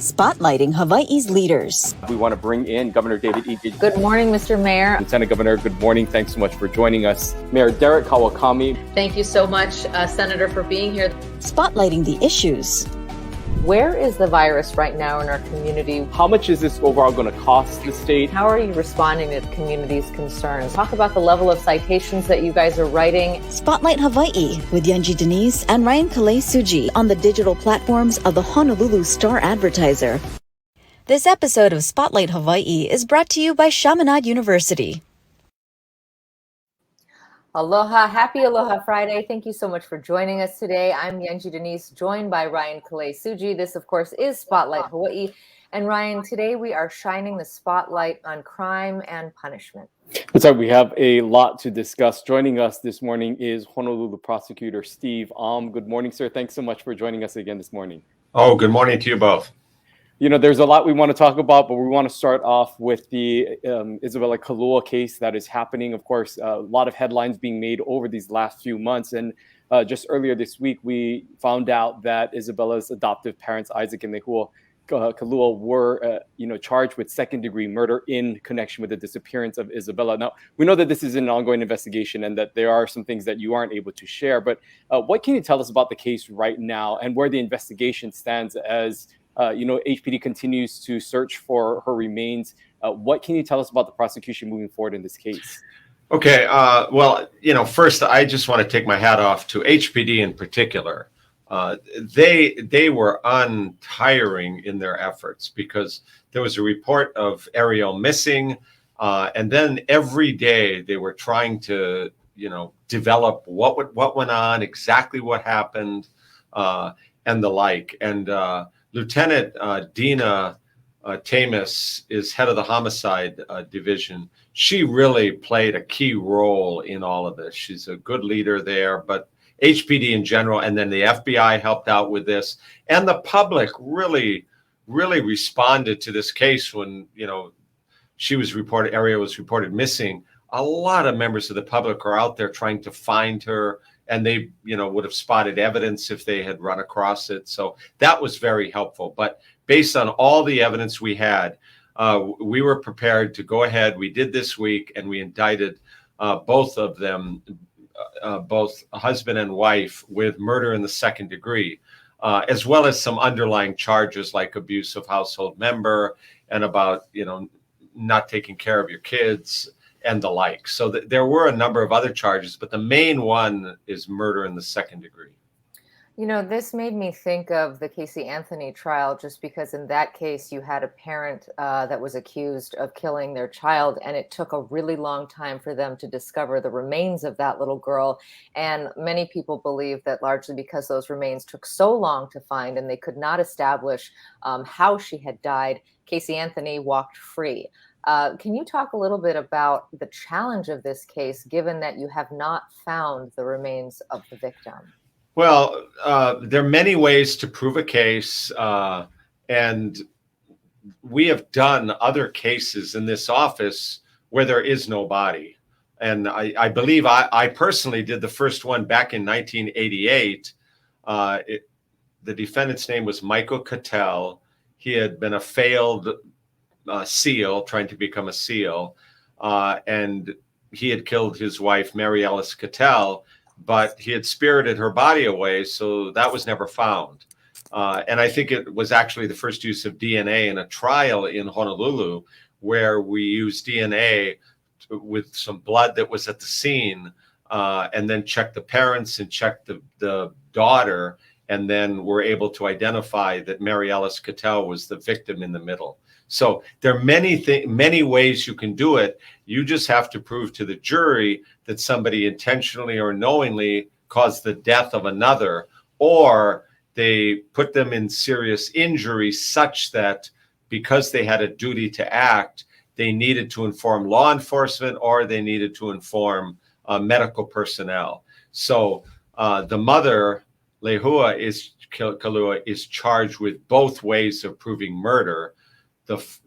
Spotlighting Hawaii's leaders. We want to bring in Governor Deity. Good morning, Mr. Mayor. Lieutenant Governor, good morning. Thanks so much for joining us. Mayor Derek Kawakami. Thank you so much, Senator, for being here. Spotlighting the issues. Where is the virus right now in our community? How much is this overall going to cost the state? How are you responding to the community's concerns? Talk about the level of citations that you guys are writing. Spotlight Hawaii with Yanji Denise and Ryan Kalei Suji on the digital platforms of the Honolulu Star-Advertiser. This episode of Spotlight Hawaii is brought to you by Chaminade University. Aloha, happy Aloha Friday. Thank you so much for joining us today. I'm Yanji Denise, joined by Ryan Kalei Suji. This, of course, is Spotlight Hawaii. And Ryan, today we are shining the spotlight on crime and punishment. That's right. We have a lot to discuss. Joining us this morning is Honolulu Prosecutor Steve Alm. Good morning, sir. Thanks so much for joining us again this morning. Oh, good morning to you both. You know, there's a lot we want to talk about, but we want to start off with the Isabella Kalua case that is happening. Of course, a lot of headlines being made over these last few months. And just earlier this week, we found out that Isabella's adoptive parents, Isaac and Lehua Kalua, were charged with second-degree murder in connection with the disappearance of Isabella. Now, we know that this is an ongoing investigation and that there are some things that you aren't able to share. But what can you tell us about the case right now and where the investigation stands as HPD continues to search for her remains? What can you tell us about the prosecution moving forward in this case? Okay. First, I just want to take my hat off to HPD in particular. They were untiring in their efforts because there was a report of Ariel missing. And then every day they were trying to, develop what went on, exactly what happened, and the like. And Lieutenant Dina Tamis is head of the homicide division. She really played a key role in all of this. She's a good leader there, but HPD in general, and then the FBI helped out with this. And the public really, really responded to this case when, Ariel was reported missing. A lot of members of the public are out there trying to find her. And they, would have spotted evidence if they had run across it. So that was very helpful. But based on all the evidence we had, we were prepared to go ahead. We did this week, and we indicted both of them, both husband and wife, with murder in the second degree, as well as some underlying charges like abuse of household member and about, not taking care of your kids and the like. So there were a number of other charges, but the main one is murder in the second degree. This made me think of the Casey Anthony trial, just because in that case, you had a parent that was accused of killing their child, and it took a really long time for them to discover the remains of that little girl. And many people believe that largely because those remains took so long to find and they could not establish how she had died, Casey Anthony walked free. Can you talk a little bit about the challenge of this case, given that you have not found the remains of the victim? Well, there are many ways to prove a case, and we have done other cases in this office where there is no body. And I believe I personally did the first one back in 1988. The defendant's name was Michael Cattell. He had been a failed SEAL, trying to become a SEAL, and he had killed his wife, Mary Alice Cattell, but he had spirited her body away, so that was never found. And I think it was actually the first use of DNA in a trial in Honolulu, where we used DNA with some blood that was at the scene, and then checked the parents and checked the daughter, and then were able to identify that Mary Alice Cattell was the victim in the middle. So there are many ways you can do it. You just have to prove to the jury that somebody intentionally or knowingly caused the death of another, or they put them in serious injury such that because they had a duty to act, they needed to inform law enforcement or they needed to inform medical personnel. So the mother, Lehua Kalua, is charged with both ways of proving murder.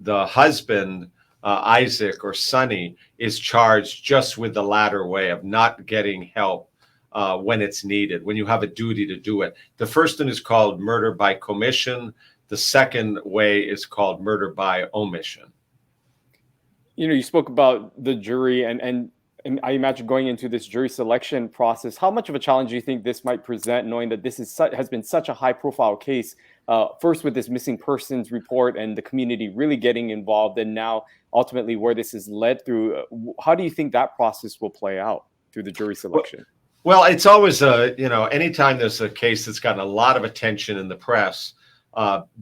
The husband, Isaac or Sonny, is charged just with the latter way of not getting help when it's needed, when you have a duty to do it. The first one is called murder by commission. The second way is called murder by omission. You spoke about the jury, and I imagine going into this jury selection process, how much of a challenge do you think this might present, knowing that this has been such a high-profile case, first with this missing persons report and the community really getting involved, and now ultimately where this is led through? How do you think that process will play out through the jury selection? Well, it's always anytime there's a case that's gotten a lot of attention in the press,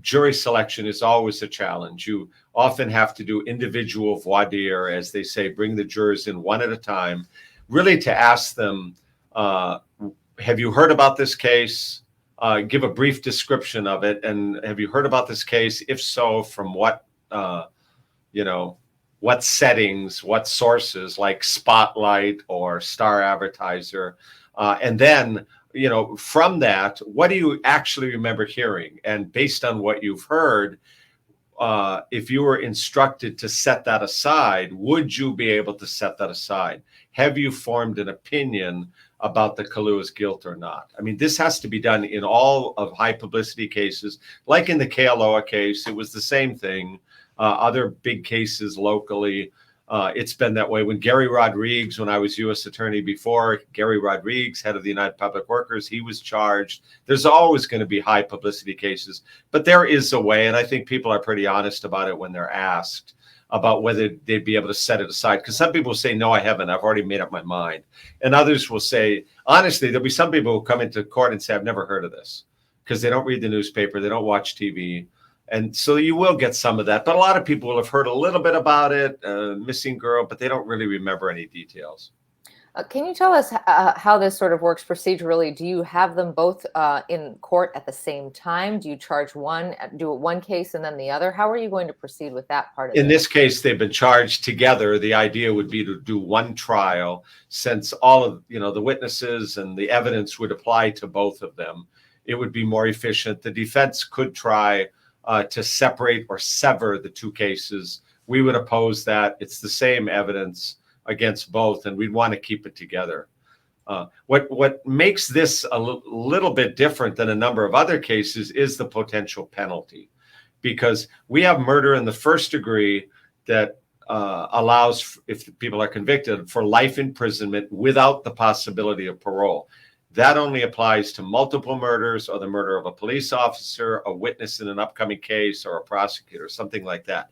jury selection is always a challenge. You often have to do individual voir dire, as they say, bring the jurors in one at a time, really to ask them, have you heard about this case? Give a brief description of it. And have you heard about this case? If so, from what settings, what sources, like Spotlight or Star-Advertiser? And then, from that, what do you actually remember hearing? And based on what you've heard, if you were instructed to set that aside, would you be able to set that aside? Have you formed an opinion about the Kalua's guilt or not? I mean, this has to be done in all of high publicity cases. Like in the Kealoha case, it was the same thing. Other big cases locally, it's been that way. When Gary Rodriguez, when I was U.S. Attorney before, Gary Rodriguez, head of the United Public Workers, he was charged. There's always going to be high publicity cases, but there is a way, and I think people are pretty honest about it when they're asked about whether they'd be able to set it aside. Because some people say, no, I haven't. I've already made up my mind. And others will say, honestly, there'll be some people who come into court and say, I've never heard of this, because they don't read the newspaper, they don't watch TV. And so you will get some of that. But a lot of people will have heard a little bit about it, missing girl, but they don't really remember any details. Can you tell us how this sort of works procedurally? Do you have them both in court at the same time? Do you charge one, do one case and then the other? How are you going to proceed with that part of it? In this case, they've been charged together. The idea would be to do one trial, since all of the witnesses and the evidence would apply to both of them. It would be more efficient. The defense could try to separate or sever the two cases. We would oppose that. It's the same evidence against both, and we'd want to keep it together. What makes this a little bit different than a number of other cases is the potential penalty, because we have murder in the first degree that allows, if people are convicted, for life imprisonment without the possibility of parole. That only applies to multiple murders or the murder of a police officer, a witness in an upcoming case, or a prosecutor, something like that.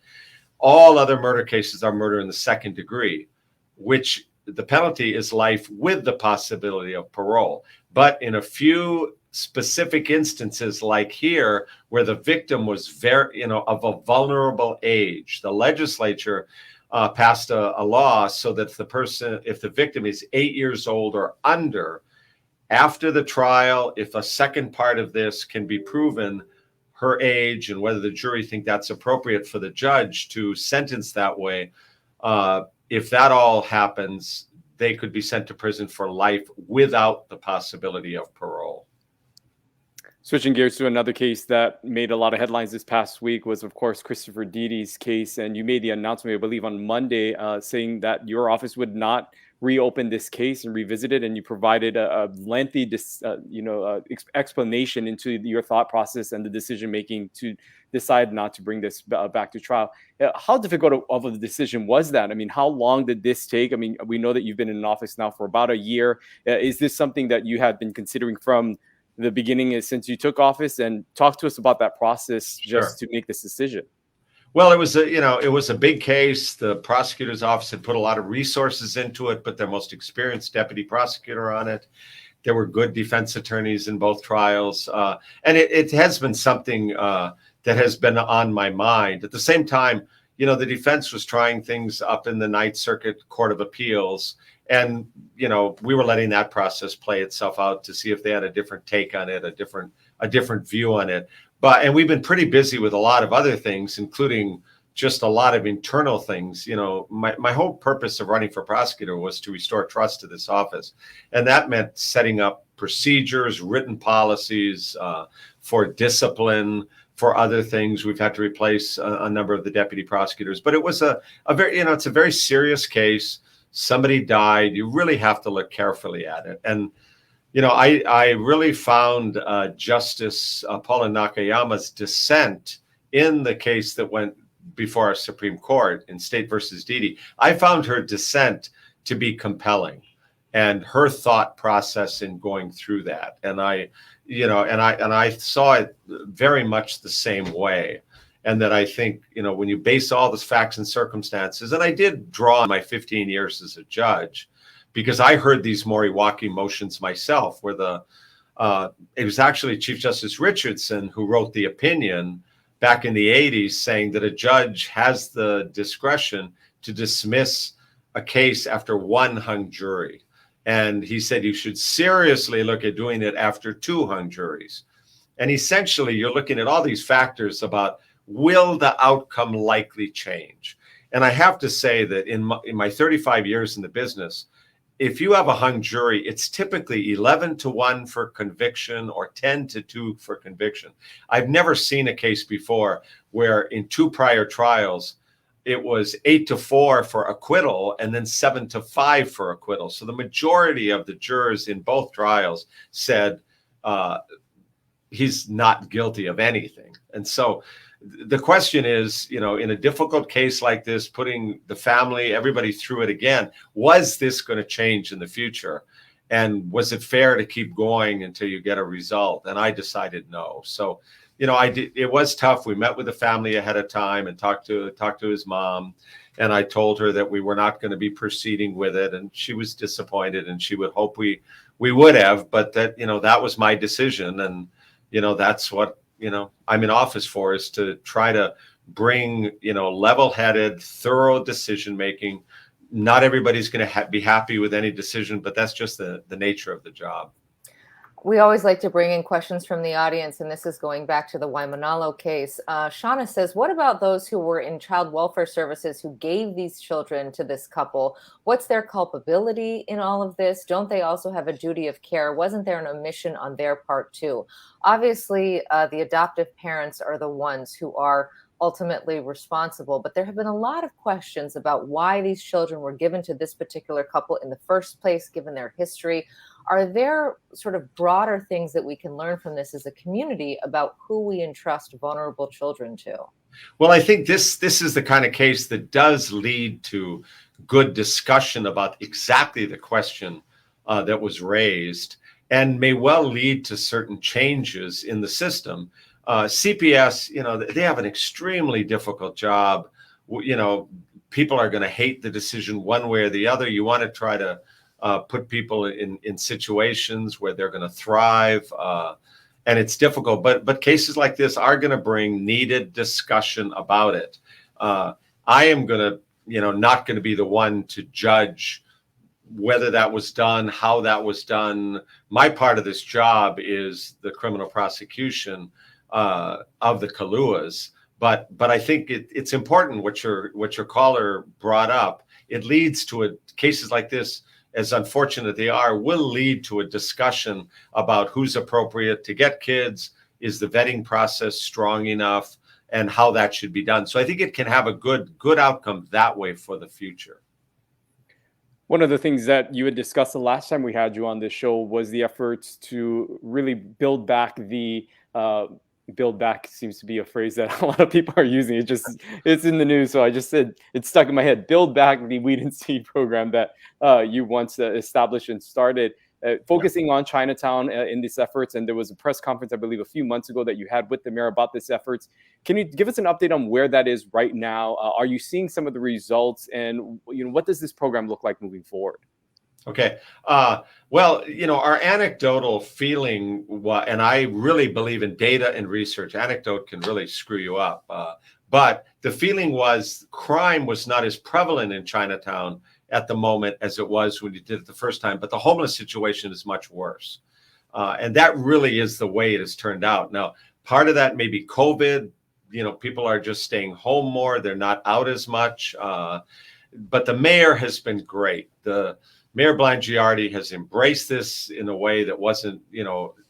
All other murder cases are murder in the second degree, which the penalty is life with the possibility of parole. But in a few specific instances, like here, where the victim was very, of a vulnerable age, the legislature passed a law so that if the victim is 8 years old or under, after the trial, if a second part of this can be proven, her age and whether the jury think that's appropriate for the judge to sentence that way, if that all happens, they could be sent to prison for life without the possibility of parole. Switching gears to another case that made a lot of headlines this past week was, of course, Christopher Deity's case. And you made the announcement, I believe, on Monday, saying that your office would not reopen this case and revisit it, and you provided a lengthy explanation into your thought process and the decision making to decide not to bring this back to trial. How difficult of a decision was that? I mean, how long did this take? I mean, we know that you've been in office now for about a year. Is this something that you had been considering from the beginning since you took office? And talk to us about that process just to make this decision. Well, it was a big case. The prosecutor's office had put a lot of resources into it, put their most experienced deputy prosecutor on it. There were good defense attorneys in both trials. And it has been something that has been on my mind. At the same time, the defense was trying things up in the Ninth Circuit Court of Appeals. And, we were letting that process play itself out to see if they had a different take on it, a different view on it. And we've been pretty busy with a lot of other things, including just a lot of internal things. My whole purpose of running for prosecutor was to restore trust to this office. And that meant setting up procedures, written policies for discipline, for other things. We've had to replace a number of the deputy prosecutors. But it was a very, it's a very serious case. Somebody died. You really have to look carefully at it. And I really found Justice Paula Nakayama's dissent in the case that went before our Supreme Court in State versus Deity. I found her dissent to be compelling, and her thought process in going through that. And I saw it very much the same way. And that I think, when you base all the facts and circumstances, and I did draw on my 15 years as a judge, because I heard these Moriwaki motions myself, where it was actually Chief Justice Richardson who wrote the opinion back in the 80s saying that a judge has the discretion to dismiss a case after one hung jury. And he said you should seriously look at doing it after two hung juries. And essentially, you're looking at all these factors about, will the outcome likely change? And I have to say that in my 35 years in the business, if you have a hung jury, it's typically 11-1 for conviction or 10-2 for conviction. I've never seen a case before where in two prior trials, it was 8-4 for acquittal and then 7-5 for acquittal. So the majority of the jurors in both trials said he's not guilty of anything. And so the question is, in a difficult case like this, putting the family, everybody through it again, was this going to change in the future? And was it fair to keep going until you get a result? And I decided no. So, it was tough. We met with the family ahead of time and talked to his mom. And I told her that we were not going to be proceeding with it. And she was disappointed, and she would hope we would have, but that, that was my decision. And, that's what, I'm in office for, is to try to bring, level-headed, thorough decision-making. Not everybody's going to be happy with any decision, but that's just the nature of the job. We always like to bring in questions from the audience, and this is going back to the Waimanalo case. Shauna says, what about those who were in child welfare services who gave these children to this couple? What's their culpability in all of this? Don't they also have a duty of care? Wasn't there an omission on their part too? Obviously, the adoptive parents are the ones who are ultimately responsible, but there have been a lot of questions about why these children were given to this particular couple in the first place, given their history. Are there sort of broader things that we can learn from this as a community about who we entrust vulnerable children to? Well, I think this is the kind of case that does lead to good discussion about exactly the question that was raised, and may well lead to certain changes in the system. CPS, they have an extremely difficult job. People are going to hate the decision one way or the other. You want to try to put people in situations where they're going to thrive, and it's difficult. But cases like this are going to bring needed discussion about it. I am going to, not going to be the one to judge whether that was done, how that was done. My part of this job is the criminal prosecution of the Kaluas. But I think it's important what your caller brought up. It leads to cases like this, as unfortunate they are, will lead to a discussion about who's appropriate to get kids. Is the vetting process strong enough, and how that should be done? So I think it can have a good outcome that way for the future. One of the things that you had discussed the last time we had you on this show was the efforts to really build back build back seems to be a phrase that a lot of people are using. It's in the news, so I just said it's stuck in my head. Build back the weed and seed program that you once established and started, focusing on Chinatown in these efforts. And there was a press conference, I believe, a few months ago that you had with the mayor about this efforts. Can you give us an update on where that is right now? Are you seeing some of the results, and what does this program look like moving forward? Okay. Well, our anecdotal feeling, and I really believe in data and research. Anecdote can really screw you up. But the feeling was crime was not as prevalent in Chinatown at the moment as it was when you did it the first time. But the homeless situation is much worse. And that really is the way it has turned out. Now, part of that may be COVID. People are just staying home more. They're not out as much. But the mayor has been great. Mayor Blangiardi has embraced this in a way that wasn't,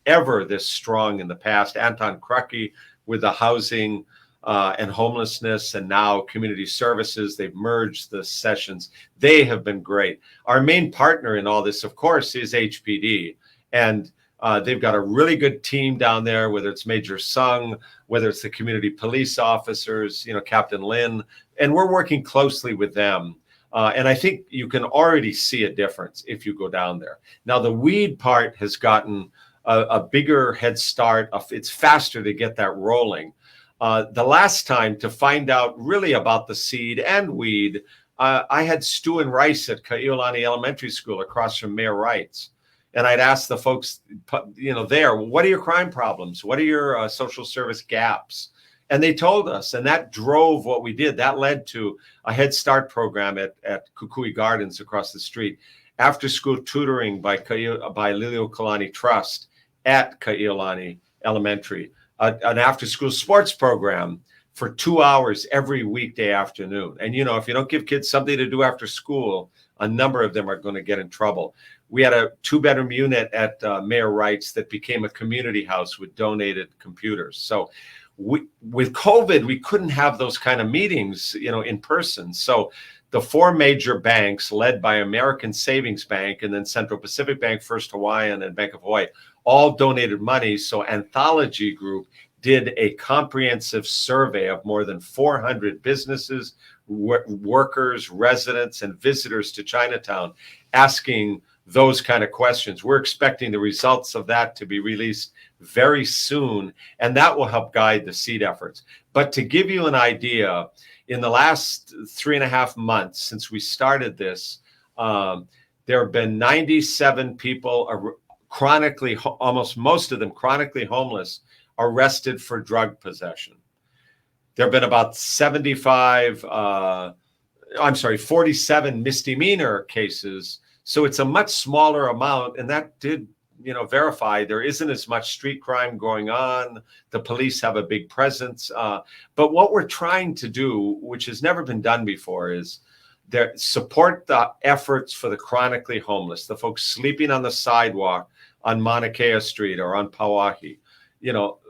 ever this strong in the past. Anton Krucky with the housing and homelessness, and now community services. They've merged the sessions. They have been great. Our main partner in all this, of course, is HPD. And they've got a really good team down there, whether it's Major Sung, whether it's the community police officers, Captain Lin, and we're working closely with them. And I think you can already see a difference if you go down there. Now, the weed part has gotten a bigger head start. It's faster to get that rolling. The last time to find out really about the seed and weed, I had stew and rice at Ka'iolani Elementary School across from Mayor Wright's. And I'd ask the folks, there, what are your crime problems? What are your social service gaps? And they told us, and that drove what we did. That led to a Head Start program at Kukui Gardens across the street, after school tutoring by Liliuokalani Trust at Ka'iolani Elementary, an after school sports program for 2 hours every weekday afternoon. And, if you don't give kids something to do after school, a number of them are going to get in trouble. We had a 2-bedroom unit at Mayor Wright's that became a community house with donated computers. So with COVID, we couldn't have those kind of meetings, in person. So the 4 major banks led by American Savings Bank and then Central Pacific Bank, First Hawaiian, and Bank of Hawaii all donated money. So Anthology Group did a comprehensive survey of more than 400 businesses, workers, residents, and visitors to Chinatown, asking those kind of questions. We're expecting the results of that to be released very soon, and that will help guide the seed efforts. But to give you an idea, in the last 3.5 months since we started this, there have been 97 people chronically, almost most of them chronically homeless, arrested for drug possession. There have been about 47 misdemeanor cases. So it's a much smaller amount, and that did, verify there isn't as much street crime going on. The police have a big presence. But what we're trying to do, which has never been done before, is support the efforts for the chronically homeless, the folks sleeping on the sidewalk on Mauna Kea Street or on Pauahi.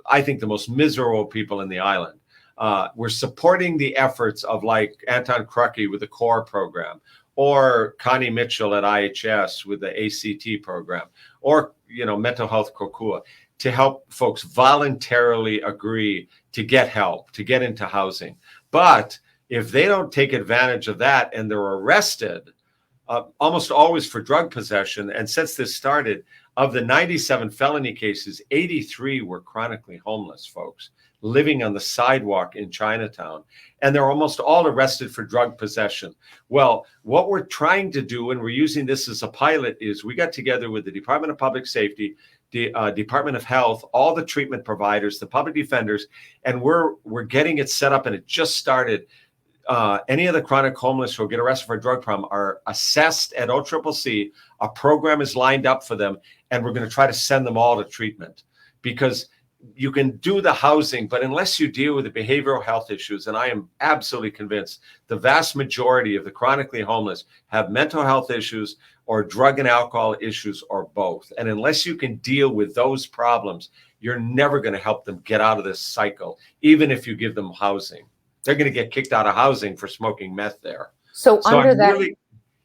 I think the most miserable people in the island. We're supporting the efforts of like Anton Krucky with the CORE program, or Connie Mitchell at IHS with the ACT program, or, Mental Health Kokua, to help folks voluntarily agree to get help, to get into housing. But if they don't take advantage of that and they're arrested, almost always for drug possession, and since this started, of the 97 felony cases, 83 were chronically homeless folks living on the sidewalk in Chinatown, and they're almost all arrested for drug possession. Well, what we're trying to do, and we're using this as a pilot, is we got together with the Department of Public Safety, the Department of Health, all the treatment providers, the public defenders, and we're getting it set up, and it just started. Any of the chronic homeless who get arrested for a drug problem are assessed at OCCC. A program is lined up for them, and we're going to try to send them all to treatment, because you can do the housing, but unless you deal with the behavioral health issues, and I am absolutely convinced the vast majority of the chronically homeless have mental health issues or drug and alcohol issues or both. And unless you can deal with those problems, you're never going to help them get out of this cycle, even if you give them housing. They're going to get kicked out of housing for smoking meth there. So I'm really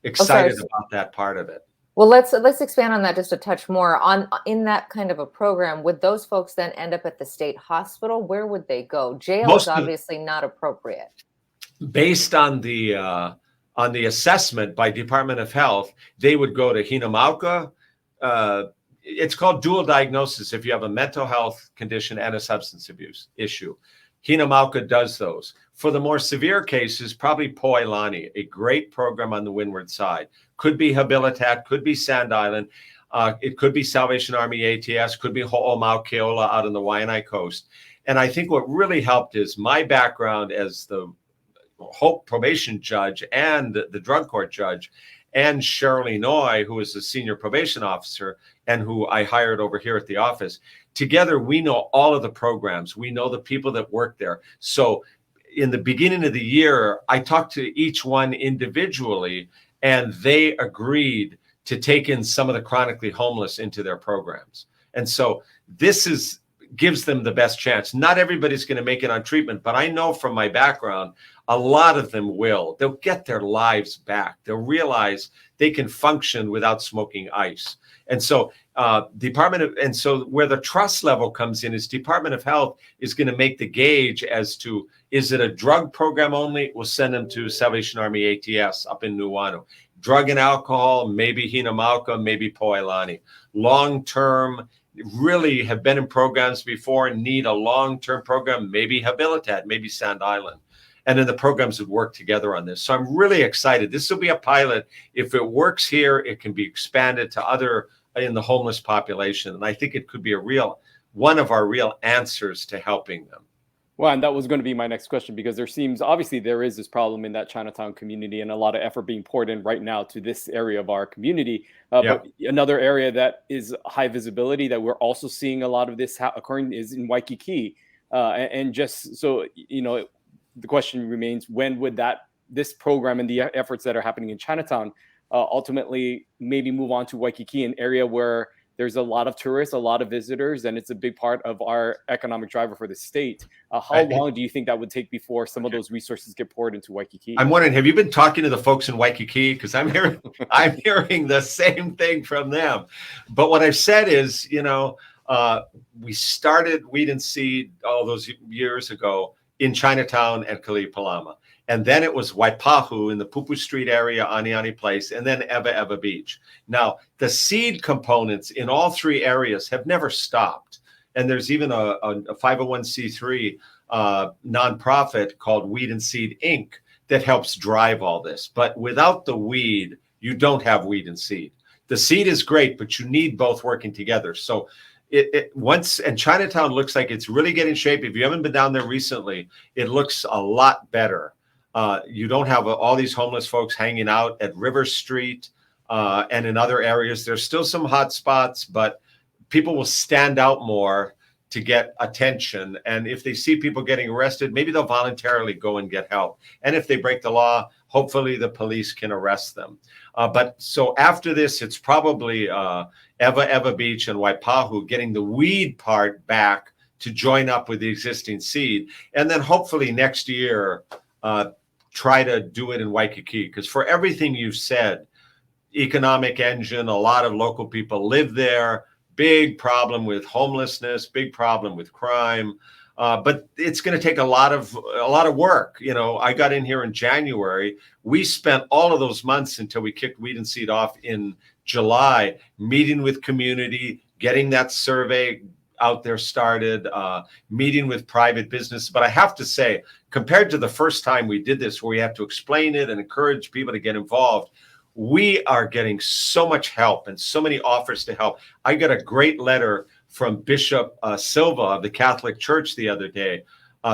excited about that part of it. Well, let's expand on that just a touch more. In that kind of a program, would those folks then end up at the state hospital? Where would they go? Jail is obviously not appropriate. Based on the assessment by Department of Health, they would go to Hinamauka. It's called dual diagnosis if you have a mental health condition and a substance abuse issue. Hinamauka does those. For the more severe cases, probably Poilani, a great program on the windward side. Could be Habilitat, could be Sand Island. It could be Salvation Army ATS, could be Ho'omaukeola out on the Waianae Coast. And I think what really helped is my background as the Hope probation judge and the drug court judge, and Shirley Noy, who is the senior probation officer and who I hired over here at the office. Together, we know all of the programs. We know the people that work there. So in the beginning of the year, I talked to each one individually, and they agreed to take in some of the chronically homeless into their programs. And so this gives them the best chance. Not everybody's going to make it on treatment, but I know from my background, a lot of them will. They'll get their lives back. They'll realize they can function without smoking ice. And so And so where the trust level comes in is Department of Health is going to make the gauge as to, is it a drug program only? We'll send them to Salvation Army ATS up in Nuuanu. Drug and alcohol, maybe Hinamauka, maybe Poilani. Long-term, really have been in programs before and need a long-term program, maybe Habilitat, maybe Sand Island. And then the programs would work together on this. So I'm really excited. This will be a pilot. If it works here, it can be expanded to other in the homeless population. And I think it could be one of our real answers to helping them. Well, and that was going to be my next question, because obviously there is this problem in that Chinatown community and a lot of effort being poured in right now to this area of our community. But another area that is high visibility that we're also seeing a lot of this occurring is in Waikiki. And just so, the question remains, when would this program and the efforts that are happening in Chinatown ultimately maybe move on to Waikiki, an area where there's a lot of tourists, a lot of visitors, and it's a big part of our economic driver for the state. How long do you think that would take before some of those resources get poured into Waikiki? I'm wondering, have you been talking to the folks in Waikiki? Because I'm hearing the same thing from them. But what I've said is, we started Weed and Seed all those years ago in Chinatown and Kali'ipalama. And then it was Waipahu in the Pupu Street area, Aniani Place, and then Eva Eva Beach. Now, the seed components in all three areas have never stopped. And there's even a 501c3 nonprofit called Weed and Seed, Inc. that helps drive all this. But without the weed, you don't have Weed and Seed. The seed is great, but you need both working together. So and Chinatown looks like it's really getting shape. If you haven't been down there recently, it looks a lot better. You don't have all these homeless folks hanging out at River Street and in other areas. There's still some hot spots, but people will stand out more to get attention. And if they see people getting arrested, maybe they'll voluntarily go and get help. And if they break the law, hopefully the police can arrest them. But so after this, it's probably Eva Eva Beach and Waipahu getting the weed part back to join up with the existing seed. And then hopefully next year, try to do it in Waikiki. Because for everything you've said, economic engine, a lot of local people live there, big problem with homelessness, big problem with crime. But it's going to take a lot of work. I got in here in January. We spent all of those months until we kicked Weed and Seed off in July, meeting with community, getting that survey out there started, meeting with private business. But I have to say, compared to the first time we did this, where we had to explain it and encourage people to get involved, we are getting so much help and so many offers to help. I got a great letter from Bishop Silva of the Catholic Church the other day,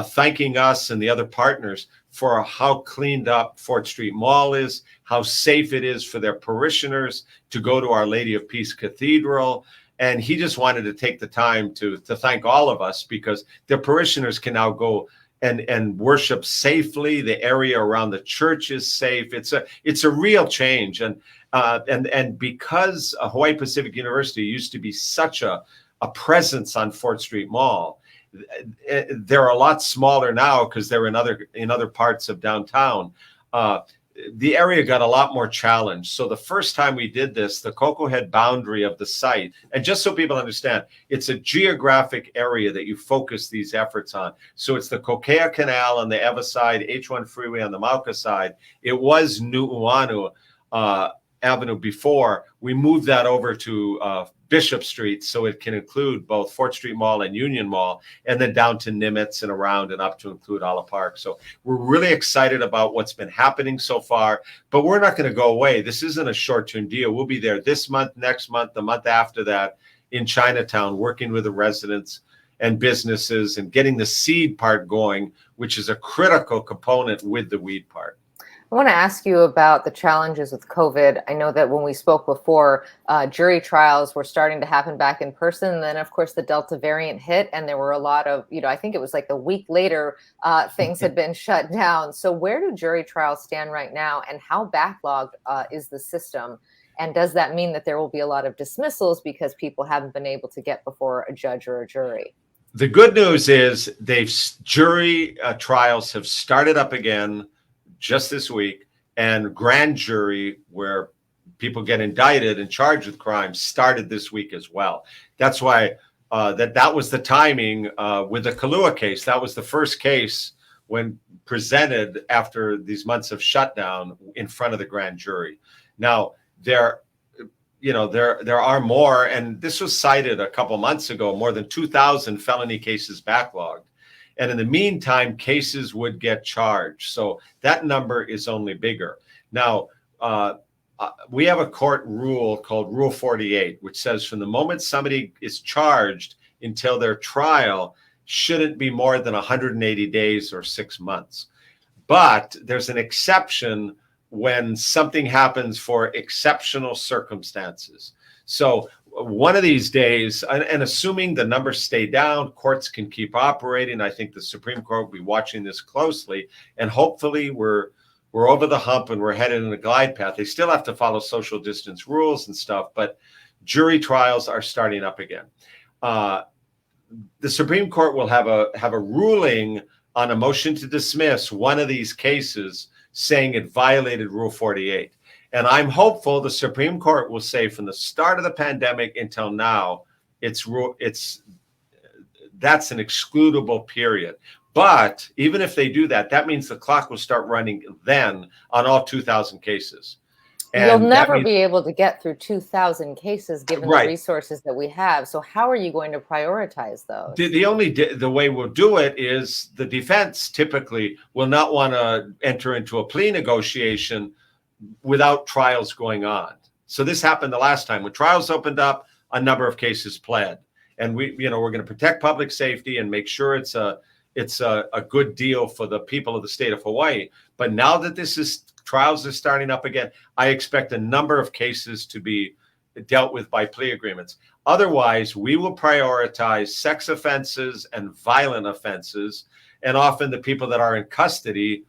thanking us and the other partners for how cleaned up Fort Street Mall is, how safe it is for their parishioners to go to Our Lady of Peace Cathedral. And he just wanted to take the time to thank all of us, because their parishioners can now go and worship safely. The area around the church is safe. It's a real change. And because Hawaii Pacific University used to be such a presence on Fort Street Mall, they're a lot smaller now because they're in other parts of downtown. The area got a lot more challenged. So the first time we did this, the Cocoa Head boundary of the site, and just so people understand, it's a geographic area that you focus these efforts on. So it's the Kokea Canal on the Eva side, H1 freeway on the Mauka side. It was Nuuanu Avenue before. We moved that over to Bishop Street, so it can include both Fort Street Mall and Union Mall, and then down to Nimitz and around and up to include Ala Park. So we're really excited about what's been happening so far, but we're not going to go away. This isn't a short-term deal. We'll be there this month, next month, the month after that in Chinatown, working with the residents and businesses and getting the seed part going, which is a critical component with the weed part. I want to ask you about the challenges with COVID. I know that when we spoke before, jury trials were starting to happen back in person. And then, of course, the Delta variant hit, and there were a lot of, I think it was like a week later, things had been shut down. So where do jury trials stand right now, and how backlogged is the system? And does that mean that there will be a lot of dismissals because people haven't been able to get before a judge or a jury? The good news is jury trials have started up again just this week, and grand jury, where people get indicted and charged with crimes started this week as well. That's why that was the timing with the Kalua case. That was the first case when presented after these months of shutdown in front of the grand jury. Now, there are more, and this was cited a couple months ago, more than 2,000 felony cases backlogged. And in the meantime, cases would get charged. So that number is only bigger. Now, we have a court rule called Rule 48, which says from the moment somebody is charged until their trial shouldn't be more than 180 days or 6 months. But there's an exception when something happens for exceptional circumstances. So one of these days, and assuming the numbers stay down, courts can keep operating. I think the Supreme Court will be watching this closely, and hopefully we're over the hump and we're headed in a glide path. They still have to follow social distance rules and stuff, but jury trials are starting up again. The Supreme Court will have a ruling on a motion to dismiss one of these cases saying it violated Rule 48. And I'm hopeful the Supreme Court will say from the start of the pandemic until now, that's an excludable period. But even if they do that, that means the clock will start running then on all 2,000 cases. And you'll never be able to get through 2,000 cases given Right. the resources that we have. So how are you going to prioritize those? The way we'll do it is the defense typically will not want to enter into a plea negotiation without trials going on. So this happened the last time when trials opened up, a number of cases pled, and we're going to protect public safety and make sure it's a good deal for the people of the state of Hawaii. But now that trials are starting up again, I expect a number of cases to be dealt with by plea agreements. Otherwise, we will prioritize sex offenses and violent offenses, and often the people that are in custody,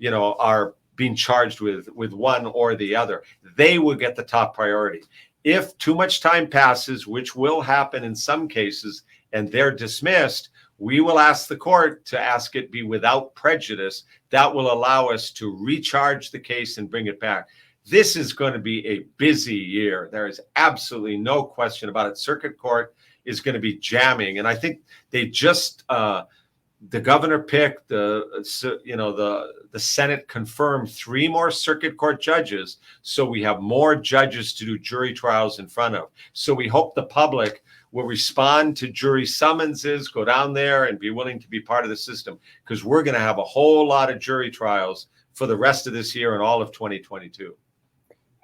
are being charged with one or the other. They will get the top priority. If too much time passes, which will happen in some cases, and they're dismissed, we will ask the court to ask it be without prejudice. That will allow us to recharge the case and bring it back. This is going to be a busy year. There is absolutely no question about it. Circuit Court is going to be jamming. And I think they just, the governor picked, the Senate confirmed 3 more Circuit Court judges. So we have more judges to do jury trials in front of. So we hope the public will respond to jury summonses, go down there and be willing to be part of the system, because we're going to have a whole lot of jury trials for the rest of this year and all of 2022.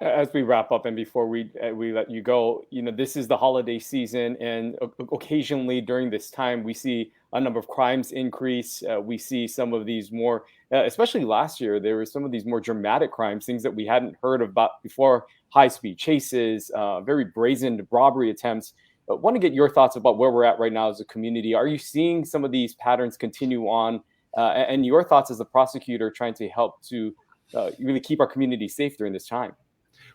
As we wrap up and before we let you go, this is the holiday season, and occasionally during this time we see a number of crimes increase. We see some of these more, especially last year, there were some of these more dramatic crimes, things that we hadn't heard about before, high-speed chases, very brazen robbery attempts. I want to get your thoughts about where we're at right now as a community. Are you seeing some of these patterns continue on? And your thoughts as a prosecutor trying to help to really keep our community safe during this time?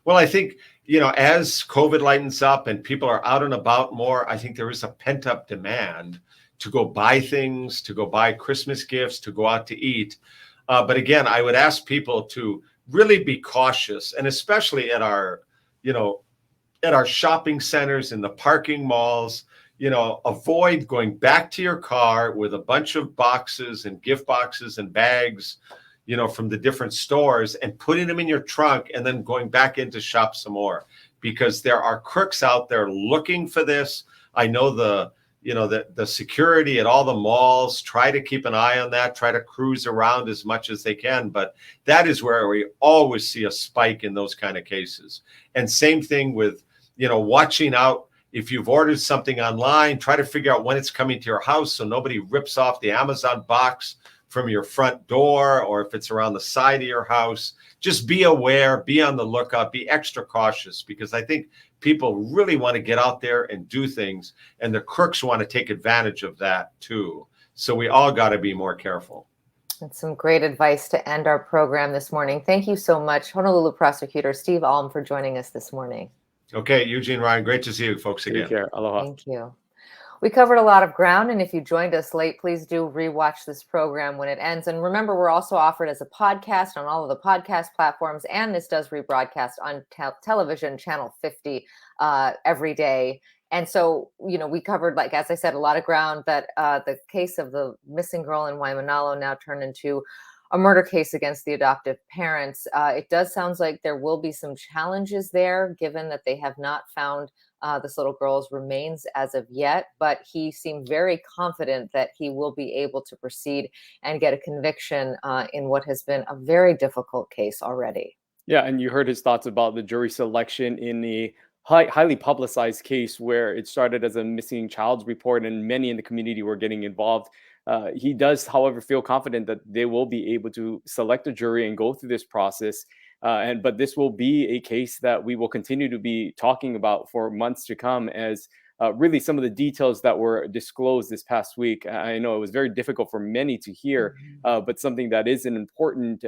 Well, I think, as COVID lightens up and people are out and about more, I think there is a pent-up demand to go buy things, to go buy Christmas gifts, to go out to eat. But again, I would ask people to really be cautious, and especially at our shopping centers, in the parking malls, avoid going back to your car with a bunch of boxes and gift boxes and bags, from the different stores, and putting them in your trunk and then going back in to shop some more, because there are crooks out there looking for this. I know the security at all the malls try to keep an eye on that, try to cruise around as much as they can. But that is where we always see a spike in those kind of cases. And same thing with, watching out. If you've ordered something online, try to figure out when it's coming to your house so nobody rips off the Amazon box from your front door, or if it's around the side of your house. Just be aware, be on the lookout, be extra cautious, because I think people really want to get out there and do things, and the crooks want to take advantage of that too. So we all got to be more careful. That's some great advice to end our program this morning. Thank you so much, Honolulu Prosecutor Steve Alm, for joining us this morning. Okay, Eugene, Ryan, great to see you folks again. Take care. Aloha. Thank you. We covered a lot of ground, and if you joined us late, please do rewatch this program when it ends. And remember, we're also offered as a podcast on all of the podcast platforms, and this does rebroadcast on television, channel 50, every day. And so, we covered, like, as I said, a lot of ground. That the case of the missing girl in Waimanalo now turned into a murder case against the adoptive parents. It does sound like there will be some challenges there, given that they have not found this little girl's remains as of yet, but he seemed very confident that he will be able to proceed and get a conviction in what has been a very difficult case already. Yeah, and you heard his thoughts about the jury selection in the highly publicized case where it started as a missing child's report, and many in the community were getting involved. He does, however, feel confident that they will be able to select a jury and go through this process. But this will be a case that we will continue to be talking about for months to come, as really some of the details that were disclosed this past week. I know it was very difficult for many to hear, but something that is an important,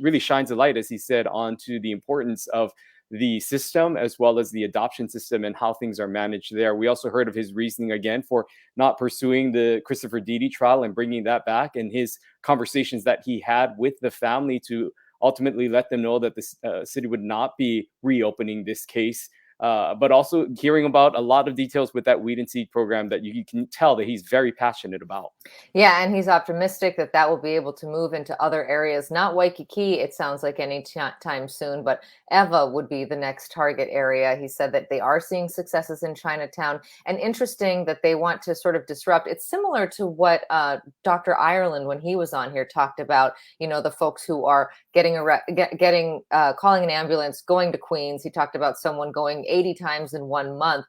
really shines a light, as he said, onto the importance of the system as well as the adoption system and how things are managed there. We also heard of his reasoning again for not pursuing the Christopher Deity trial and bringing that back, and his conversations that he had with the family to ultimately let them know that the city would not be reopening this case. But also hearing about a lot of details with that Weed and Seed program that you can tell that he's very passionate about. Yeah, and he's optimistic that that will be able to move into other areas, not Waikiki, it sounds like any time soon, but Eva would be the next target area. He said that they are seeing successes in Chinatown, and interesting that they want to sort of disrupt. It's similar to what Dr. Ireland, when he was on here, talked about, the folks who are calling an ambulance, going to Queens. He talked about someone going 80 times in 1 month.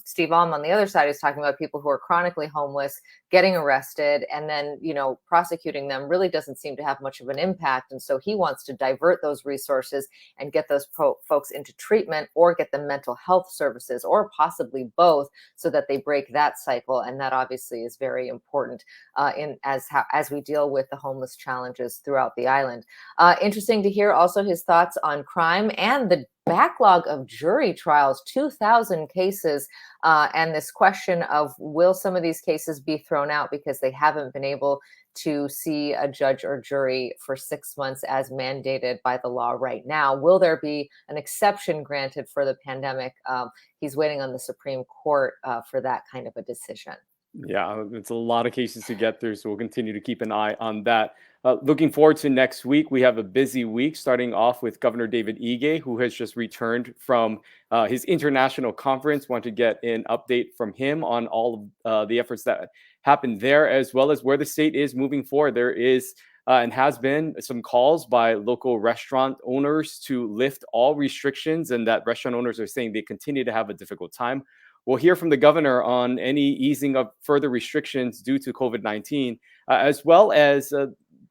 Steve Alm on the other side is talking about people who are chronically homeless, getting arrested, and then, prosecuting them really doesn't seem to have much of an impact. And so he wants to divert those resources and get those folks into treatment, or get them mental health services, or possibly both, so that they break that cycle. And that obviously is very important as we deal with the homeless challenges throughout the island. Interesting to hear also his thoughts on crime and the backlog of jury trials, 2,000 cases, and this question of, will some of these cases be thrown out because they haven't been able to see a judge or jury for 6 months as mandated by the law right now? Will there be an exception granted for the pandemic? He's waiting on the Supreme Court for that kind of a decision. Yeah, it's a lot of cases to get through, so we'll continue to keep an eye on that. Looking forward to next week. We have a busy week, starting off with Governor David Ige, who has just returned from his international conference. Want to get an update from him on all of the efforts that happened there, as well as where the state is moving forward. There is and has been some calls by local restaurant owners to lift all restrictions, and that restaurant owners are saying they continue to have a difficult time. We'll hear from the governor on any easing of further restrictions due to COVID-19, as well as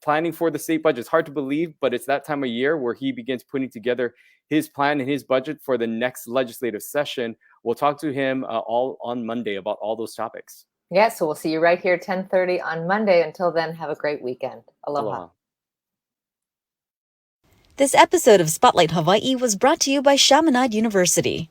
planning for the state budget. It's hard to believe, but it's that time of year where he begins putting together his plan and his budget for the next legislative session. We'll talk to him all on Monday about all those topics. Yeah, so we'll see you right here 10:30 on Monday. Until then, have a great weekend. Aloha. This episode of Spotlight Hawaii was brought to you by Chaminade University.